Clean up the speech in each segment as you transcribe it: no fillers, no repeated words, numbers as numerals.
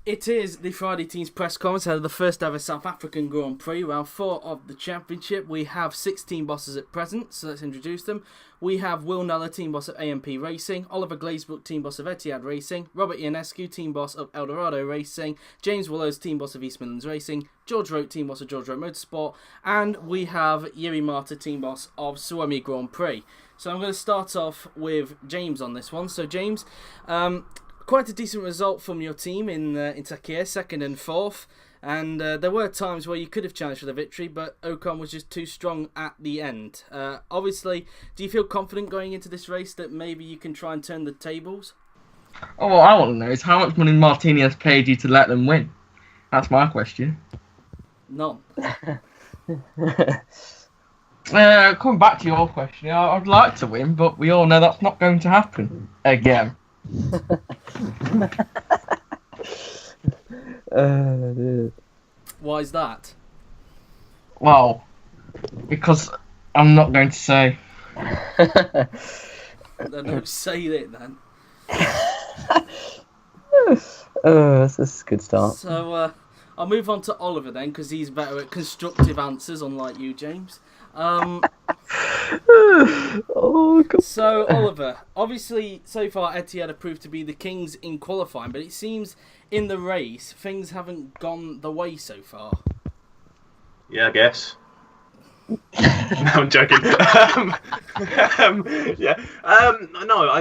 It is the Friday Teams press conference ahead of the first ever South African Grand Prix, round 4 of the championship. We have 6 team bosses at present, so let's introduce them. We have Will Nuller, team boss of AMP Racing, Oliver Glazebrook, team boss of Etihad Racing, Robert Ionescu, team boss of Eldorado Racing, James Willows, team boss of East Midlands Racing, George Rote, team boss of George Rote Motorsport, and we have Yuri Marta, team boss of Suomi Grand Prix. So I'm going to start off with James on this one. So James, quite a decent result from your team in Takir, 2nd and 4th. And there were times where you could have challenged for the victory, but Ocon was just too strong at the end. Obviously, do you feel confident going into this race that maybe you can try and turn the tables? Oh, what I want to know is how much money Martini has paid you to let them win. That's my question. None. Coming back to your question, I'd like to win, but we all know that's not going to happen again. Why is that? Well, because I'm not going to say. Don't say it then. This is a good start. So I'll move on to Oliver then, because he's better at constructive answers, unlike you, James. Oh, God. So, Oliver, obviously, so far Etihad have proved to be the kings in qualifying, but it seems in the race, things haven't gone the way so far. Yeah, I guess. No, I'm joking. No,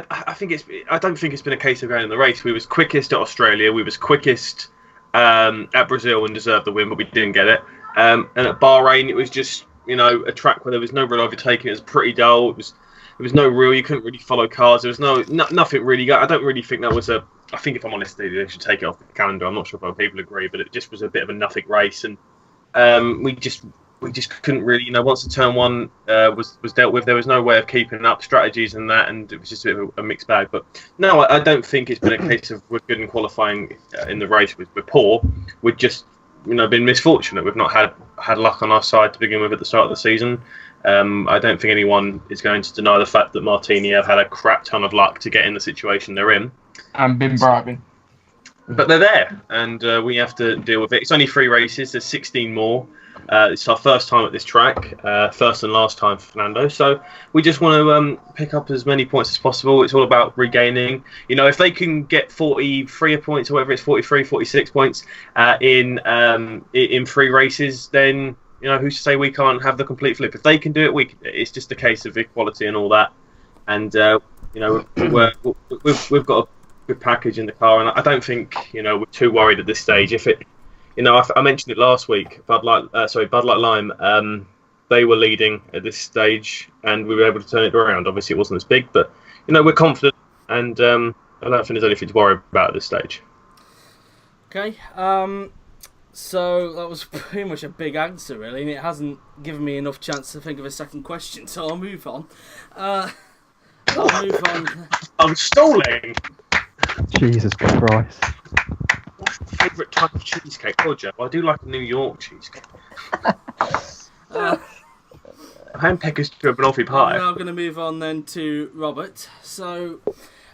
I think I don't think it's been a case of going in the race. We was quickest at Australia. We was quickest at Brazil and deserved the win, but we didn't get it. And at Bahrain, it was just, a track where there was no real overtaking. It was pretty dull. There was no real. You couldn't really follow cars. There was nothing really. I don't really think that was a. I think if I'm honest, they should take it off the calendar. I'm not sure if other people agree, but it just was a bit of a nothing race, and we just couldn't really. Once the turn one was dealt with, there was no way of keeping up strategies and that, and it was just a bit of a mixed bag. But no, I don't think it's been a case of we're good in qualifying in the race. We're poor. We're just been misfortunate. We've not had luck on our side to begin with at the start of the season. I don't think anyone is going to deny the fact that Martini have had a crap ton of luck to get in the situation they're in. And been bribing. But they're there, and we have to deal with it. It's only 3 races. There's 16 more. It's our first time at this track, first and last time for Fernando. So we just want to pick up as many points as possible. It's all about regaining. If they can get 43 points, or whatever it's 43, 46 points in 3 races, then who's to say we can't have the complete flip? If they can do it, we can do it. It's just a case of equality and all that. And we've got a good package in the car, and I don't think we're too worried at this stage. If it. I mentioned it last week. Bud Light Lime. They were leading at this stage, and we were able to turn it around. Obviously, it wasn't as big, but we're confident, and I don't think there's anything to worry about at this stage. Okay. So that was pretty much a big answer, really, and it hasn't given me enough chance to think of a second question. So I'll move on. I'm stalling. Jesus Christ. What's your favourite type of cheesecake? Oh, Joe, I do like a New York cheesecake. Handpeckers to a banoffee pie. I'm now going to move on then to Robert. So,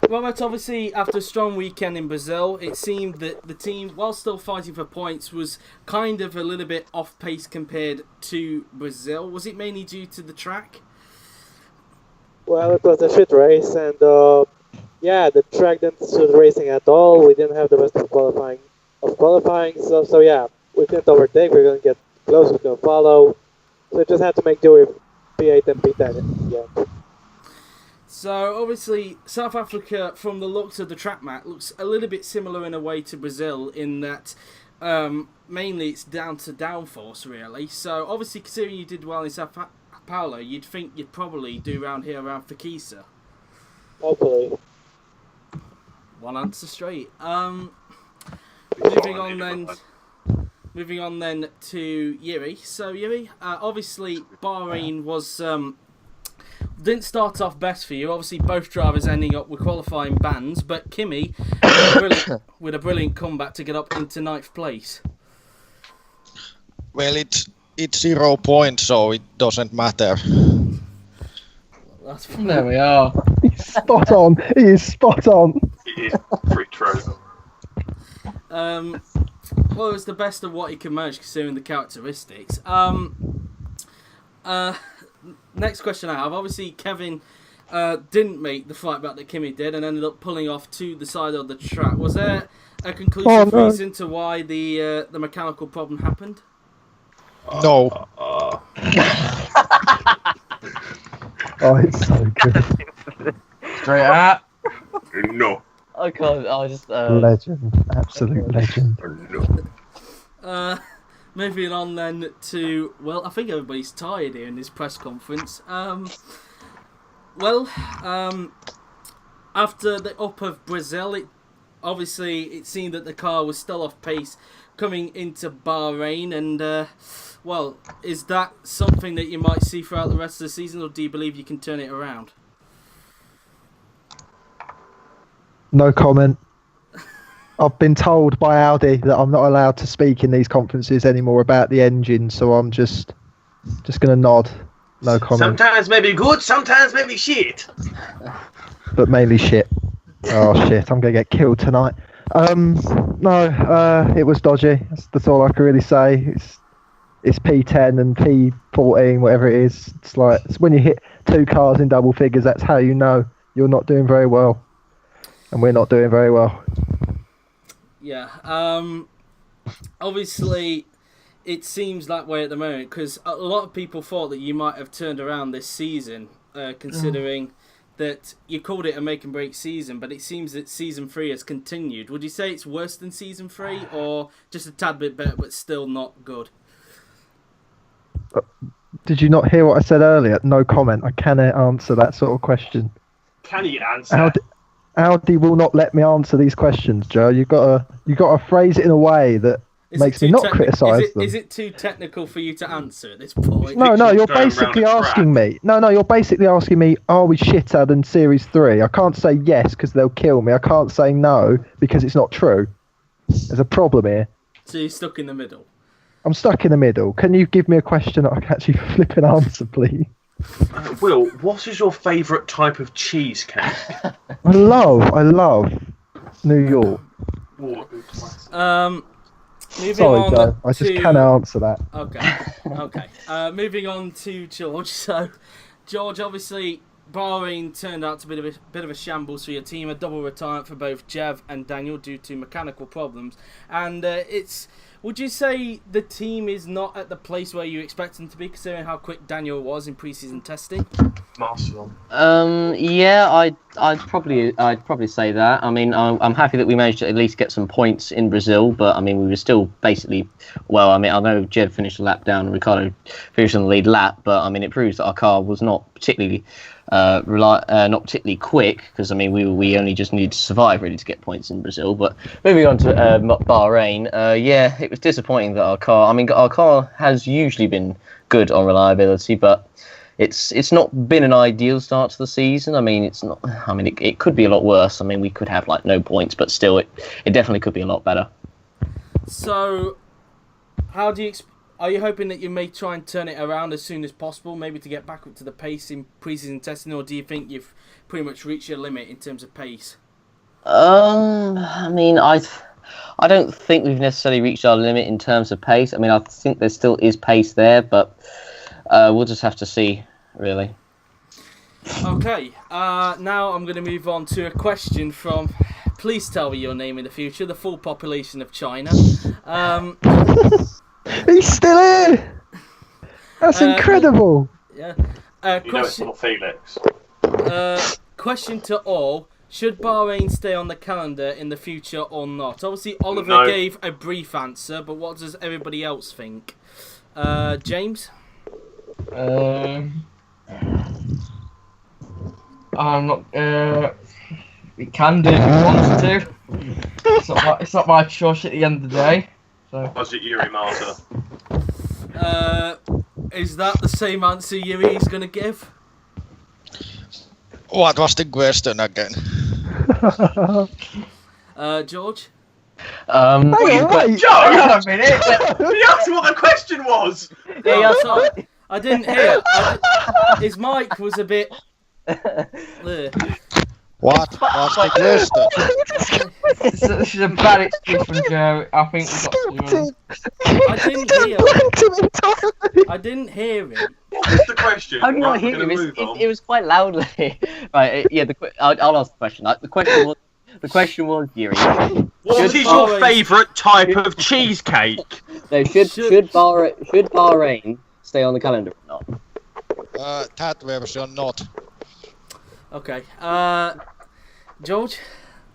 Robert, obviously, after a strong weekend in Brazil, it seemed that the team, while still fighting for points, was kind of a little bit off pace compared to Brazil. Was it mainly due to the track? Well, it was a shit race, and the track didn't suit racing at all. We didn't have the rest of qualifying. So yeah, we couldn't overtake. We we're going to get close. We couldn't follow. So we just had to make do with P8 and P10. Yeah. So obviously, South Africa, from the looks of the track map, looks a little bit similar in a way to Brazil in that mainly it's down to downforce, really. So obviously, considering you did well in Sao Paulo, you'd think you'd probably do around here around Phakisa. Hopefully. One answer straight. Moving on then to Yuri. So Yuri, obviously Bahrain was didn't start off best for you. Obviously both drivers ending up with qualifying bans, but Kimi with a brilliant comeback to get up into 9th place. Well, it's 0 points, so it doesn't matter. There we are. He's spot on. He is spot on. It is pretty true. Well, it was the best of what he could manage considering the characteristics. Next question I have. Obviously, Kevin didn't make the flight back that Kimi did and ended up pulling off to the side of the track. Was there a conclusive reason to why the mechanical problem happened? No. Oh, it's so good. Straight out. No. I can't. I just legend, absolute legend. No. Moving on then to, well, I think everybody's tired here in this press conference. After the up of Brazil, it seemed that the car was still off pace coming into Bahrain, and well, is that something that you might see throughout the rest of the season, or do you believe you can turn it around? No comment. I've been told by Audi that I'm not allowed to speak in these conferences anymore about the engine, so I'm just going to nod. No comment. Sometimes maybe good, sometimes maybe shit. But mainly shit. Oh shit, I'm going to get killed tonight. No, it was dodgy. That's all I can really say. It's P10 and P14, whatever it is. It's when you hit two cars in double figures, that's how you know you're not doing very well. And we're not doing very well. Yeah, obviously it seems that way at the moment because a lot of people thought that you might have turned around this season, considering that you called it a make and break season, but it seems that season 3 has continued. Would you say it's worse than season 3 or just a tad bit better but still not good? Did you not hear what I said earlier? No comment. I cannot answer that sort of question. Can you answer? Audi will not let me answer these questions, Joe. You got to phrase it in a way that makes me not criticise them. Is it too technical for you to answer at this point? No, you're basically asking me. No, you're basically asking me, are we shitter than Series 3? I can't say yes because they'll kill me. I can't say no because it's not true. There's a problem here. So you're stuck in the middle? I'm stuck in the middle. Can you give me a question that I can actually flip and answer, please? Will, what is your favourite type of cheesecake? I love New York. Moving Sorry, on Joe. I just can't answer that. Okay. Moving on to George. So, George, obviously, Bahrain turned out to be a bit of a shambles for your team. A double retirement for both Jev and Daniel due to mechanical problems. And would you say the team is not at the place where you expect them to be, considering how quick Daniel was in pre-season testing? Marcel. Yeah, I'd probably say that. I mean, I'm happy that we managed to at least get some points in Brazil, but I mean, we were still basically, well, I mean, I know Jed finished a lap down and Ricardo finished on the lead lap, but I mean, it proves that our car was not particularly not particularly quick, because I mean we only just needed to survive really to get points in Brazil. But moving on to Bahrain, yeah, it was disappointing that our car has usually been good on reliability, but it's not been an ideal start to the season. I mean, it's not. I mean, it could be a lot worse. I mean, we could have like no points, but still, it definitely could be a lot better. So, how do you? Are you hoping that you may try and turn it around as soon as possible, maybe to get back up to the pace in pre-season testing, or do you think you've pretty much reached your limit in terms of pace? I mean, I don't think we've necessarily reached our limit in terms of pace. I mean, I think there still is pace there, but we'll just have to see, really. Okay, now I'm going to move on to a question from, please tell me your name in the future, the full population of China. He's still here! That's incredible! Yeah. You know it's not Felix. Question to all. Should Bahrain stay on the calendar in the future or not? Obviously, Oliver gave a brief answer, but what does everybody else think? James? I'm not. We can do it if we want to. It's not my choice at the end of the day. So. Was it Yuri Marta? Is that the same answer Yuri's going to give? What was the question again? George? Hang on, Joe, hang on a minute. You asked what the question was. Yeah, sorry. I didn't hear. His mic was a bit. What was the question? This is a bad excuse from Joe. I think we've got to run. I didn't hear him. What was the question? How do you not Right, we're hear gonna him? move on. It was quite loudly. Right, yeah, I'll ask the question. The question was, Yuri. What is your favourite type of cheesecake? No, should Bahrain stay on the calendar or not? That version not. Okay. George?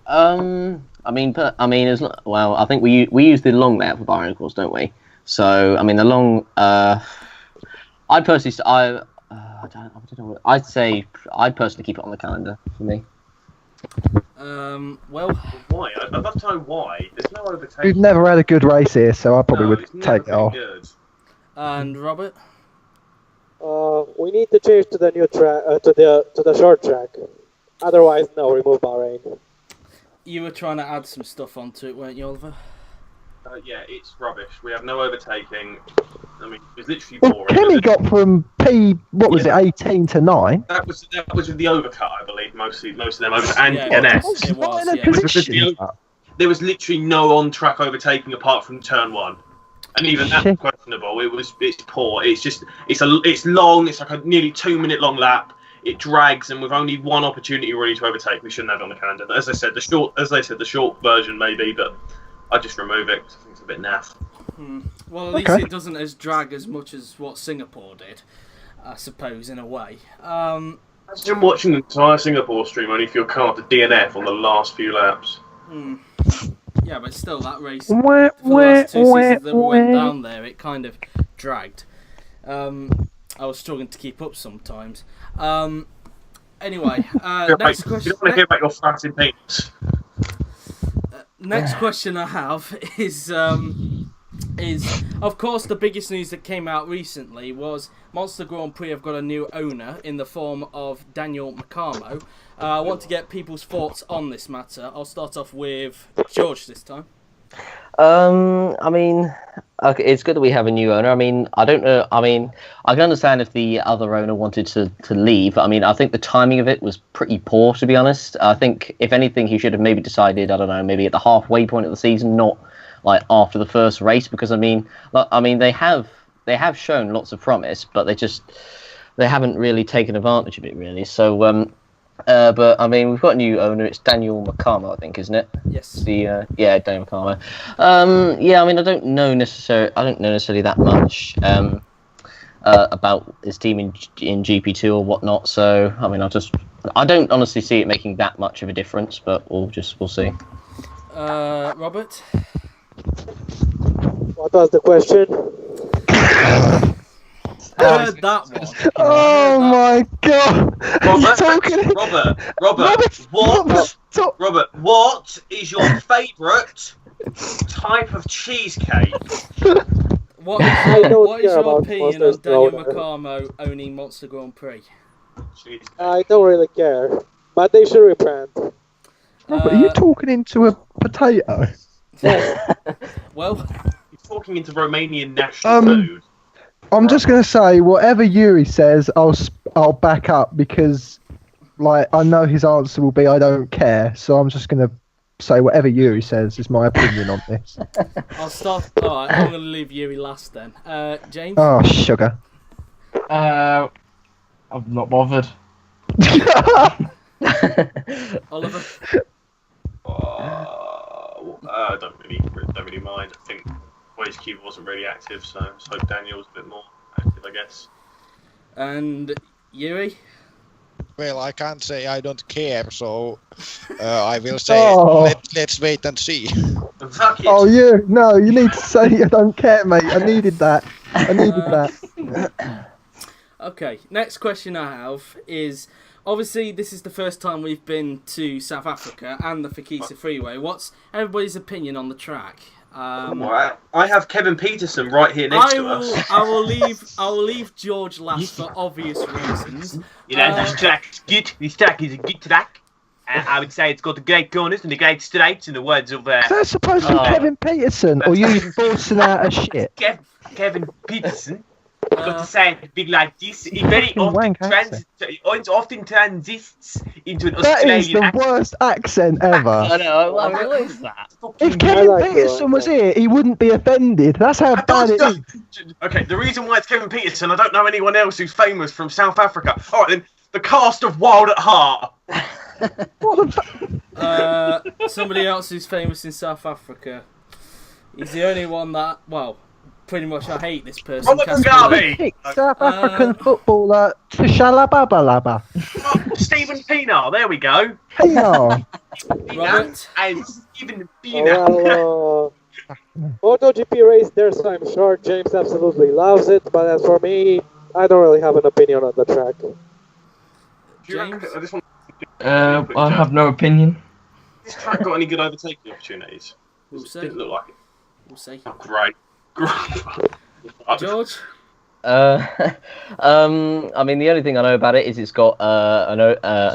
I mean, I think we use the long layout for Bahrain, of course, don't we? So, I mean, the long. I'd personally, I don't know. I'd say I'd personally keep it on the calendar for me. Well, Why? I'd love to know why. There's no overtaking. We've never had a good race here, so I probably would it's never take it off. been good. and Robert? We need to change to the new track, to the short track. Otherwise, no, remove Bahrain. You were trying to add some stuff onto it, weren't you, Oliver? Yeah, it's rubbish. We have no overtaking. I mean, it was literally Well, boring. Kimi got from what was it, 18 to 9? That was with the overcut, I believe. Most of them over and Yeah, DNS. it was, Not in a yeah. position. There was literally no on-track overtaking apart from turn 1, and even that's Shit. questionable. It's poor. It's long. It's like a nearly 2-minute long lap. It drags, and with only one opportunity really to overtake, we shouldn't have it on the calendar. As I said, the short version maybe, but I just remove it because I think it's a bit naff. Well, at least it doesn't drag as much as what Singapore did, I suppose, in a way. Imagine watching the entire Singapore stream only if your car to DNF on the last few laps. Yeah, but still, that race, for the last 2 seasons that we went down there, it kind of dragged. I was struggling to keep up sometimes. Anyway, next question. You don't want to hear about your flaccid penis. Next question I have is of course the biggest news that came out recently was Monster Grand Prix have got a new owner in the form of Daniel Macamo. I want to get people's thoughts on this matter. I'll start off with George this time. I mean, okay, it's good that we have a new owner. I mean, I don't know. I mean, I can understand if the other owner wanted to leave. I mean, I think the timing of it was pretty poor, to be honest. I think, if anything, he should have maybe decided, I don't know, maybe at the halfway point of the season, not like after the first race, because I mean, they have shown lots of promise, but they haven't really taken advantage of it, really. So, but I mean, we've got a new owner. It's Daniel Macamo, I think, isn't it? Yes. Daniel Macamo. Yeah, I mean, I don't know necessarily that much about his team in GP2 or whatnot. So, I mean, I don't honestly see it making that much of a difference, but we'll see. Robert? What was the question? Heard that one. Oh my god! Robert, what is your favourite type of cheesecake? What is your opinion on Daniel Macamo owning Monster Grand Prix? I don't really care, but they should rebrand. Robert, are you talking into a potato? Well, You're talking into Romanian national food. I'm just gonna say whatever Yuri says, I'll back up because, like, I know his answer will be I don't care. So I'm just gonna say whatever Yuri says is my opinion on this. I'll start. Alright, I'm going to leave Yuri last then. James? Oh, sugar. I'm not bothered. Oliver? I don't really mind. I think Wade's Cube wasn't really active, so I just hope Daniel's a bit more active, I guess. And Yuri? Well, I can't say I don't care, so I will say let's wait and see. Fuck it. Oh, you need to say I don't care, mate. I needed that. Okay, next question I have is, obviously this is the first time we've been to South Africa and the Phakisa Freeway. What's everybody's opinion on the track? I have Kevin Peterson right here next to us. I will leave George last for obvious reasons. You know, this track's good. This track is a good track. I would say it's got the great corners and the great straights, in the words of... Is that supposed to be Kevin Peterson, or you forcing out a shit? Kevin Peterson. got to say it big like this. It very often transits into an That is Australian the accent. worst accent ever. I know. I mean, what is that? If Kevin like Peterson it. was here, he wouldn't be offended. That's how bad it is. Okay, the reason why it's Kevin Peterson, I don't know anyone else who's famous from South Africa. All right, then, the cast of Wild at Heart. What the Somebody else who's famous in South Africa. He's the only one that, well, pretty much I hate this person. Robert Casper Mugabe. Lee. South African footballer Tshalababa. Oh, Stephen Pienaar, there we go. Pienaar. Robert. And Stephen Pienaar. Well, MotoGP race there, so I'm sure James absolutely loves it. But as for me, I don't really have an opinion on the track. James? I have no opinion. This track got any good overtaking opportunities? We'll see. Didn't look like it. We'll see. Oh, great. George? I mean, the only thing I know about it is it's got an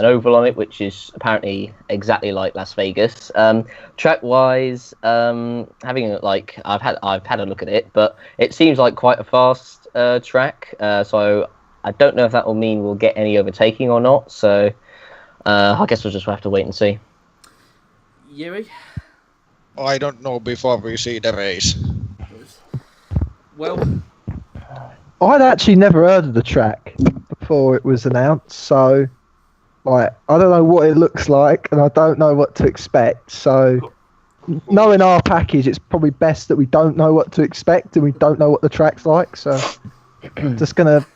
oval on it, which is apparently exactly like Las Vegas. Track-wise, having like I've had a look at it, but it seems like quite a fast track. So I don't know if that will mean we'll get any overtaking or not. So I guess we'll just have to wait and see. Yuri? I don't know before we see the race. Well, I'd actually never heard of the track before it was announced, so like I don't know what it looks like, and I don't know what to expect. So, knowing our package, it's probably best that we don't know what to expect and we don't know what the track's like. So, just gonna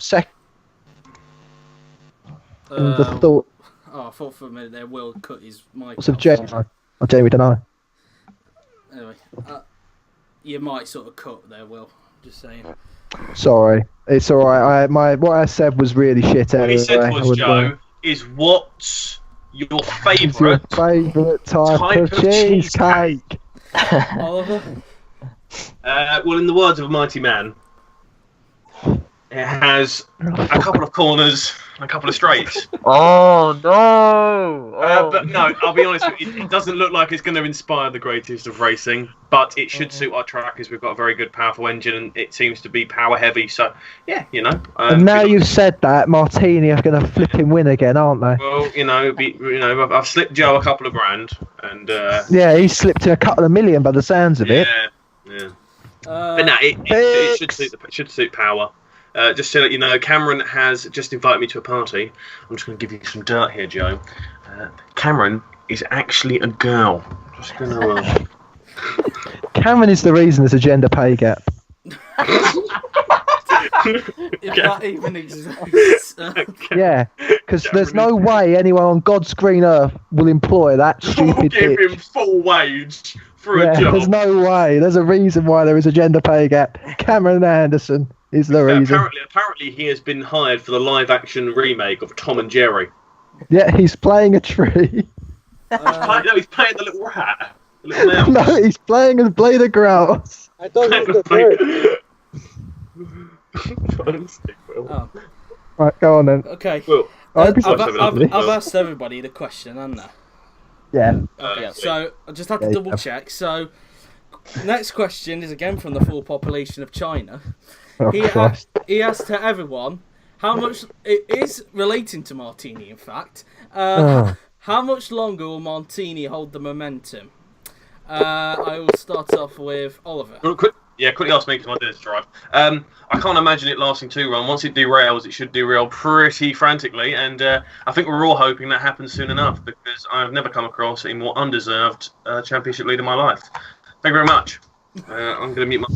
the thoughts I thought for a minute there Will cut his mic of off. Jamie. Oh, Jamie, don't know. Anyway, you might sort of cut there, Will. Just saying. Sorry, it's all right. What I said was really shit. What he Anyway. said was, Joe, is what's your What's your favourite favourite type of cheesecake? Oliver? well, in the words of a mighty man, it has a couple of corners and a couple of straights. Oh no! But no, I'll be honest with you, it doesn't look like it's going to inspire the greatest of racing, but it should suit our track as we've got a very good, powerful engine and it seems to be power heavy. So, yeah, you know. And now you've said that, Martini are going to flipping win again, aren't they? Well, I've slipped Joe a couple of grand, and Yeah, he slipped in a couple of million by the sounds of it. yeah. But no, it should suit power. Just so that you know, Cameron has just invited me to a party. I'm just going to give you some dirt here, Joe. Cameron is actually a girl. Just going to. Cameron is the reason there's a gender pay gap. If that even exists. Yeah, because there's no way anyone on God's green earth will employ that stupid give bitch. him full wage for Yeah, a job. there's no way. There's a reason why there is a gender pay gap. Cameron Anderson is the reason. Apparently, he has been hired for the live-action remake of Tom and Jerry. Yeah, he's playing a tree. He's playing the little rat. The little mouse. No, he's playing a blade of grass. I thought it was the third. Oh, Right, go on then. okay. Well, I'd be I've asked everybody the question, haven't I? Yeah. Okay, so I just had to Yeah, double yeah. check. So, next question is again from the full population of China. Oh, Christ. He asked to everyone how much it is relating to Martini. In fact, how much longer will Martini hold the momentum? I will start off with Oliver. Quickly ask me because I did this drive. I can't imagine it lasting too long. Once it derails, it should derail pretty frantically, and I think we're all hoping that happens soon enough because I've never come across a more undeserved championship lead in my life. Thank you very much. I'm going to mute my.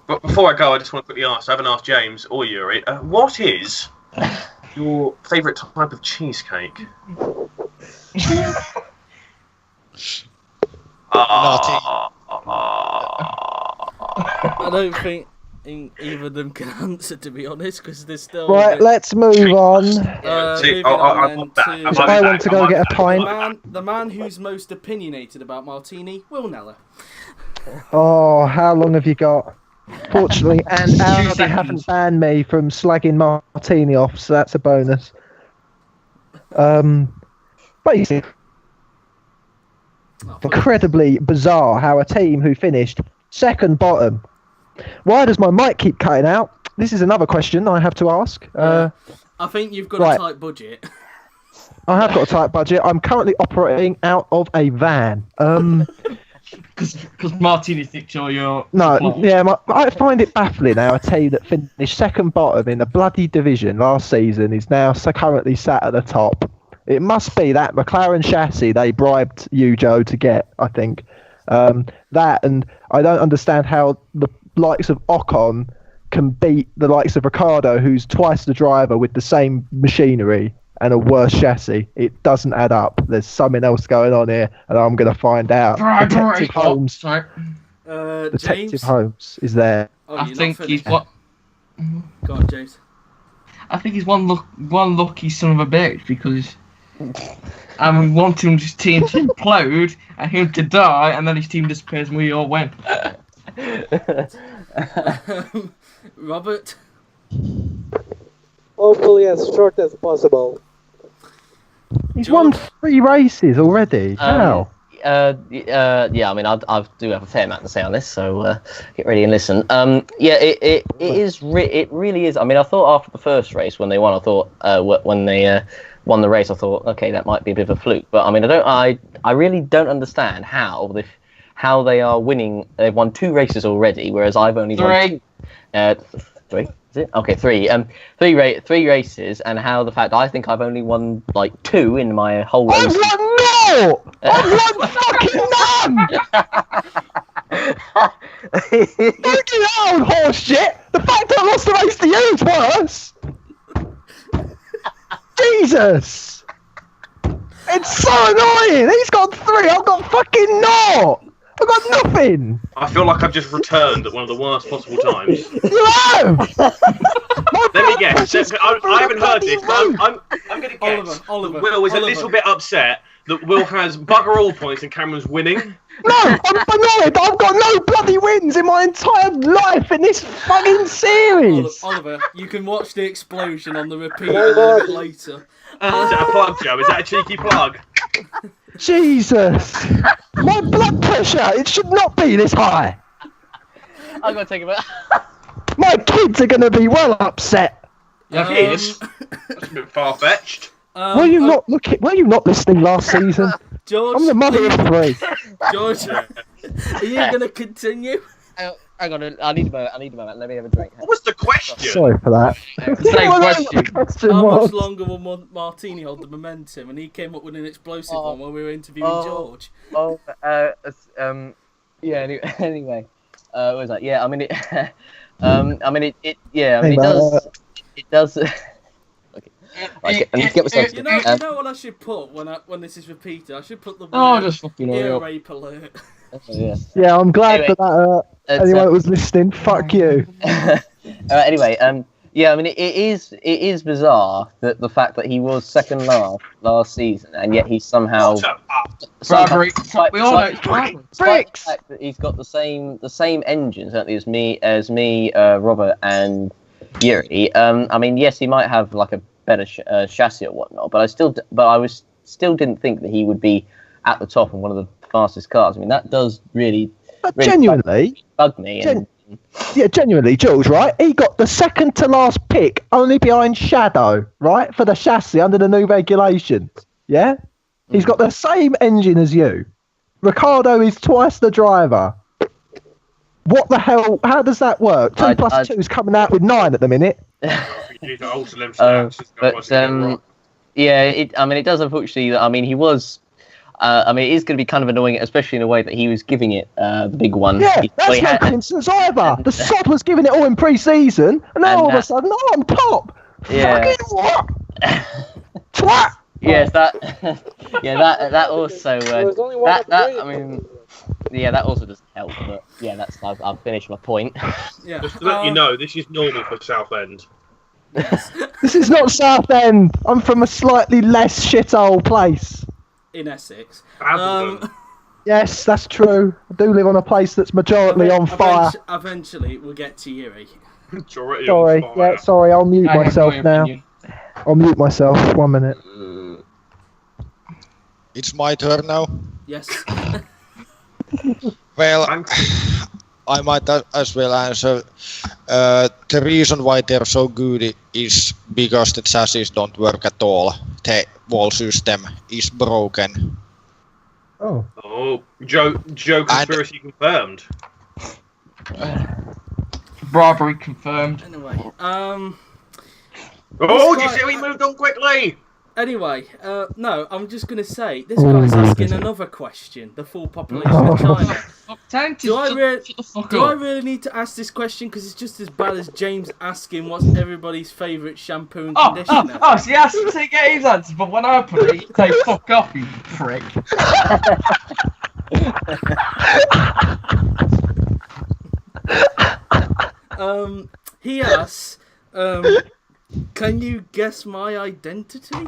But before I go, I just want to quickly ask. I haven't asked James or Yuri. What is your favourite type of cheesecake? I don't think either of them can answer, to be honest, because they're still. Right, let's move on. Moving I on want then that. to I want I want to go get a pint. the man who's most opinionated about Martini, Will Neller. Oh, how long have you got? Fortunately, and Audi haven't banned me from slagging Martini off, so that's a bonus. Basically, incredibly bizarre how a team who finished second bottom. Why does my mic keep cutting out? this is another question I have to ask. I think you've got right. a tight budget. I have got a tight budget. I'm currently operating out of a van. Because Martini thinks you're... No, yeah, I find it baffling how a team that finished second bottom in the bloody division last season is now currently sat at the top. It must be that McLaren chassis they bribed you, Joe, to get, I think. That, and I don't understand how the likes of Ocon can beat the likes of Ricciardo, who's twice the driver with the same machinery and a worse chassis. It doesn't add up. There's something else going on here, and I'm going to find out. Detective Holmes. Detective Holmes is there. Oh, I think he's what? Go on, James. I think he's one lucky son of a bitch because we want his team to implode and him to die, and then his team disappears and we all win. Robert. Hopefully as short as possible. He's won 3 races already. How? Yeah, I mean, I do have a fair amount to say on this, so get ready and listen. Yeah, it really is. I mean, I thought after the first race when they won, I thought when they won the race, I thought, okay, that might be a bit of a fluke. But I mean, I really don't understand how they are winning. They've won 2 races already, whereas I've only won 3. Is it? Okay, 3. 3 races, and how the fact I think I've only won like 2 in my whole race. I've won more! I've won fucking none! Look at that old horse shit! The fact that I lost the race to you is worse! Jesus! It's so annoying! He's got 3, I've got fucking naught! I've got nothing! I feel like I've just returned at one of the worst possible times. You have! Let me guess. I haven't heard this, but I'm going to guess. Oliver, Will is a little bit upset that Will has bugger all points and Cameron's winning. No, I'm annoyed. I've got no bloody wins in my entire life in this fucking series. Oliver, you can watch the explosion on the repeat a little bit later. Is that a plug, Joe? Is that a cheeky plug? Jesus! My blood pressure, it should not be this high. I'm going to take a bit. My kids are going to be well upset. Yeah, kids? That's a bit far-fetched. Were you not listening last season? George, I'm the mother of 3. George, are you going to continue? Hang on, I need a moment. Let me have a drink. What was the question? Sorry for that. Same question. How much longer will Martini hold the momentum? And he came up with an explosive one when we were interviewing George. Yeah. Anyway, what was that? Yeah, I mean it. It does. Okay. I need to get myself. You know what I should put when this is repeated? I should put the just fucking ear rape alert. Yeah, I'm glad for that. Anyone that was listening, fuck you. Anyway, yeah, I mean it is bizarre that the fact that he was second last season, and yet he's somehow. Despite the fact that he's got the same engine, certainly as me, Robert, and Yuri. I mean, yes, he might have like a better chassis or whatnot, but I still didn't think that he would be at the top and one of the fastest cars. I mean, that does really genuinely bug me. Yeah, genuinely, Jules, right? He got the second to last pick, only behind Shadow, right, for the chassis under the new regulations. Yeah, he's got the same engine as you. Ricciardo is twice the driver. What the hell? How does that work? 2 plus 2 is coming out with 9 at the minute. Yeah, it does unfortunately. I mean, he was. It is going to be kind of annoying, especially in a way that he was giving it the big one. Yeah, that's no coincidence either. The sod was giving it all in pre-season, and now all of a sudden, I'm top. Yeah. Fucking what? Twat. Yes, that. Yeah, that also. That I mean. Yeah, that also doesn't help, but yeah, I've finished my point. Yeah. Just to let you know, this is normal for Southend. Yes. This is not Southend. I'm from a slightly less shithole place. In Essex. Yes, that's true. I do live on a place that's majority on fire. Eventually, we'll get to Yuri. Sorry, sorry, I'll mute myself now. I'll mute myself. 1 minute. It's my turn now. Yes. Well, I might as well answer. The reason why they're so good is because the chassis don't work at all. The wall system is broken. Oh. Oh, Joe conspiracy confirmed. Bribery confirmed. Anyway, Oh, did you see how he moved on quickly? Anyway, no, I'm just going to say, this guy's asking another question. The full population of China. Do I really need to ask this question? Because it's just as bad as James asking what's everybody's favourite shampoo and conditioner. So he asked him to get his answer, but when I put it, you say, fuck off, you prick. He asks, can you guess my identity?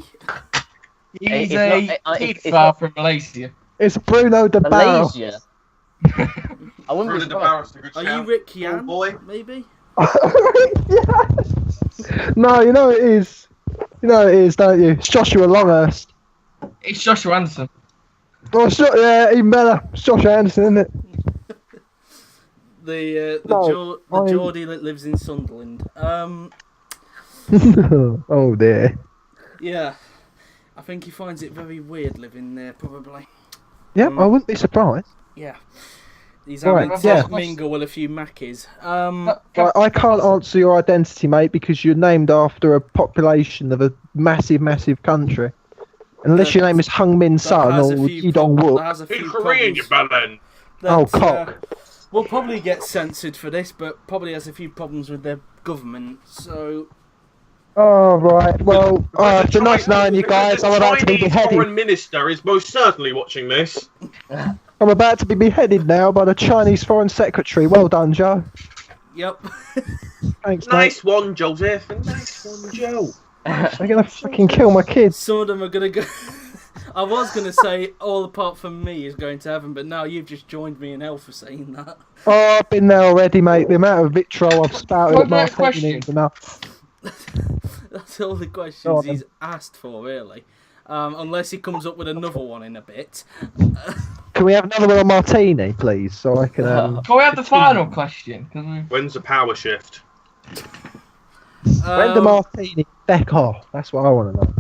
He's a kid from Malaysia. It's Bruno de Barros. Malaysia. I wouldn't be Bruno de surprised. Barros, a good Are shout. you Rick Yan, boy. maybe? Yes. No, you know it is. You know it is, don't you? It's Joshua Longhurst. It's Joshua Anderson. Oh, yeah, even better. It's Joshua Anderson, isn't it? The No, Geordie that lives in Sunderland. Oh dear. Yeah, I think he finds it very weird living there, probably. Yeah, I wouldn't be surprised. Yeah. He's Right, having yeah. to mingle with a few Mackies. Right, I can't answer your identity, mate, because you're named after a population of a massive, massive country. Unless your name is Hung Min Sun or Yidong Wook. He's Korean, you bellend. Oh, cock. We'll probably get censored for this, but probably has a few problems with their government, so... Oh, right. Well, it's been nice knowing you guys. I'm about to be The Chinese foreign beheaded. minister is most certainly watching this. I'm about to be beheaded now by the Chinese foreign secretary. Well done, Joe. Yep. Thanks, mate. Nice one, Joseph. Nice one, Joe. They're going to fucking kill my kids. Some of them are going to go... I was going to say all apart from me is going to heaven, but now you've just joined me in hell for saying that. Oh, I've been there already, mate. The amount of vitriol I've spouted What at my about question? is enough. That's all the questions Oh, he's asked for, really. Unless he comes up with another one in a bit. Can we have another one on Martini, please? So I can... Can we have the final question? 'Cause we- When's the power shift? When the Martini back off? That's what I want to know.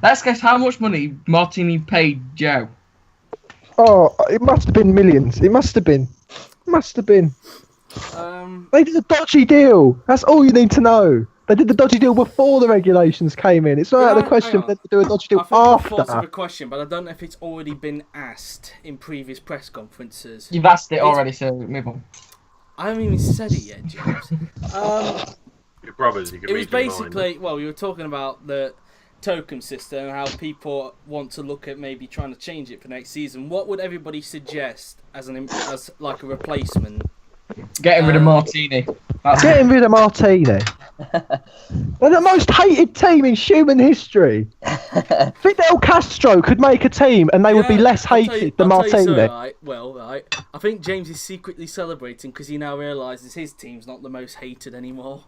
Let's guess how much money Martini paid Joe. Oh, it must have been millions. It must have been. Must have been. They did a dodgy deal. That's all you need to know. They did the dodgy deal before the regulations came in. It's not out of the question for them to do a dodgy deal I think I thought of a after. question, but I don't know if it's already been asked in previous press conferences. You've asked it already, so move on. I haven't even said it yet, James. Your brothers, you can It was read your mind. basically, well, we were talking about the token system and how people want to look at maybe trying to change it for next season. What would everybody suggest as like a replacement? Getting rid of Martini. That's Getting rid of Martini. They're the most hated team in human history. Fidel Castro could make a team and they would be less hated than I'll tell you Martini. so, right? Well, right. I think James is secretly celebrating because he now realises his team's not the most hated anymore.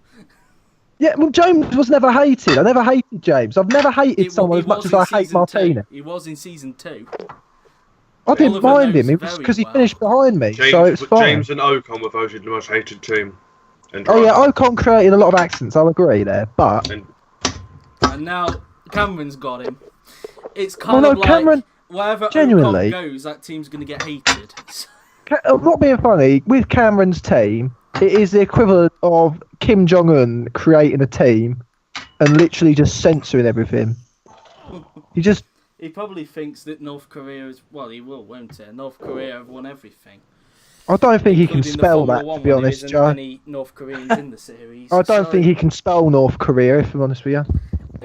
Yeah, well, James was never hated. I never hated James. I've never hated someone He as much was as in I hate season Martini. 2. He was in season 2. I didn't Oliver mind him. knows It was very because he well. finished behind me, so it's fine. James and Ocon were voted the most hated team. And Oh yeah, Ocon created a lot of accidents. I'll agree there, but And now Cameron's got him. It's well, kind no, of like Cameron. wherever genuinely- Ocon goes, that team's going to get hated. Not being funny, with Cameron's team, it is the equivalent of Kim Jong Un creating a team and literally just censoring everything. He just He probably thinks that North Korea is... Well, he will, won't he? North Korea have won everything. I don't think he can Including the spell Formula that, One to be when there honest, isn't Joe. any North Koreans in the series. I don't so- think he can spell North Korea, if I'm honest with you.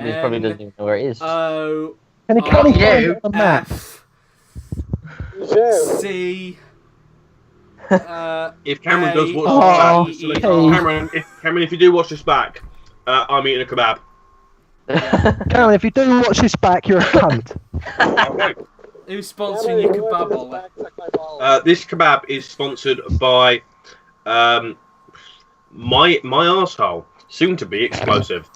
He probably doesn't even know where it is. O Can he find yeah. it on a map? F Joe. C. if Cameron does watch Oh, this back, okay. Cameron, if you do watch this back, I'm eating a kebab. Cameron, if you do watch this back, you're a cunt. Okay. Who's sponsoring your kebab, Ollie? This kebab is sponsored by my arsehole, soon to be explosive.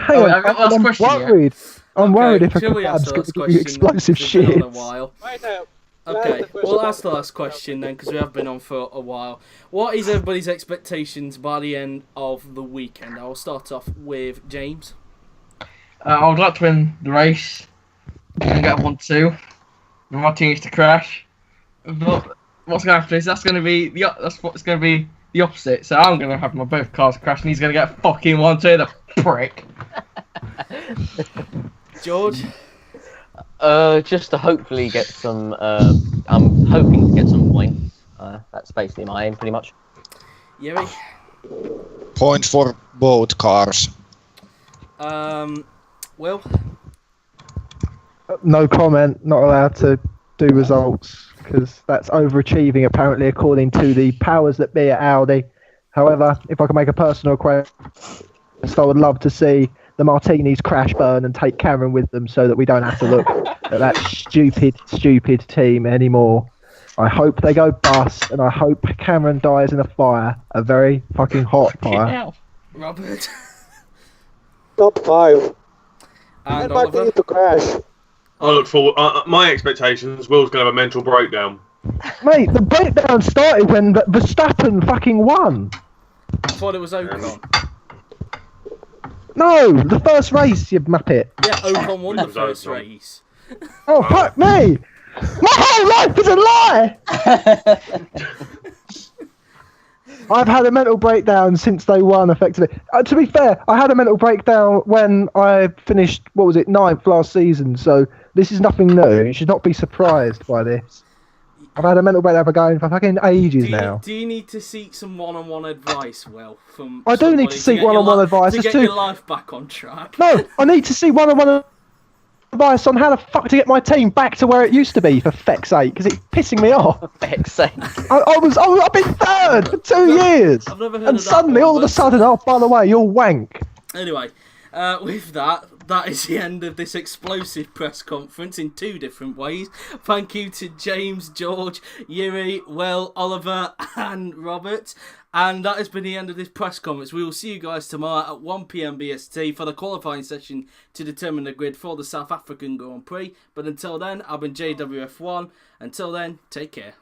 Hang on, I've got last I'm question, yeah. worried. I'm worried if a shall we kebab's answer going this to give you question? explosive It's been on shit. a while. Right now, Okay, That's the well, question. that's the last question then, because we have been on for a while. What is everybody's expectations by the end of the weekend? I'll start off with James. I would like to win the race and get 1-2. And my team is to crash. But what's going to happen is that's what's going to be the opposite. So I'm going to have my both cars crash, and he's going to get fucking 1-2, the prick. George? Just to hopefully get some. I'm hoping to get some points. That's basically my aim, pretty much. Yuri? Points for both cars. Will? No comment. Not allowed to do results because that's overachieving apparently according to the powers that be at Audi. However, if I can make a personal request, I would love to see the Martinis crash burn and take Cameron with them so that we don't have to look at that stupid team anymore. I hope they go bust, and I hope Cameron dies in a fire, a very fucking hot fire. Robert? Top 5. And Martin Oliver? need to crash. I look forward. My expectations. Will's going to have a mental breakdown. Mate, the breakdown started when Verstappen fucking won. I thought it was Ocon. No, the first race, you muppet. Yeah, Ocon won the It was first Ocon. race. Oh, fuck me! My whole life is a lie! I've had a mental breakdown since they won, effectively. To be fair, I had a mental breakdown when I finished, 9th last season, so this is nothing new. You should not be surprised by this. I've had a mental breakdown for going for fucking ages now. Do you need to seek some one-on-one advice, Will? From I do need to seek get your one-on-one li- advice. to It's get too- your life back on track. No, I need to see one-on-one advice on how the fuck to get my team back to where it used to be, for feck's sake, because it's pissing me off. For feck's sake. I've been third for 2 years, I've never heard and of that suddenly, one, all of a but- sudden, oh, by the way, you're wank. Anyway, with that is the end of this explosive press conference in 2 different ways. Thank you to James, George, Yuri, Will, Oliver, and Robert. And that has been the end of this press conference. We will see you guys tomorrow at 1 PM BST for the qualifying session to determine the grid for the South African Grand Prix. But until then, I've been JWF1. Until then, take care.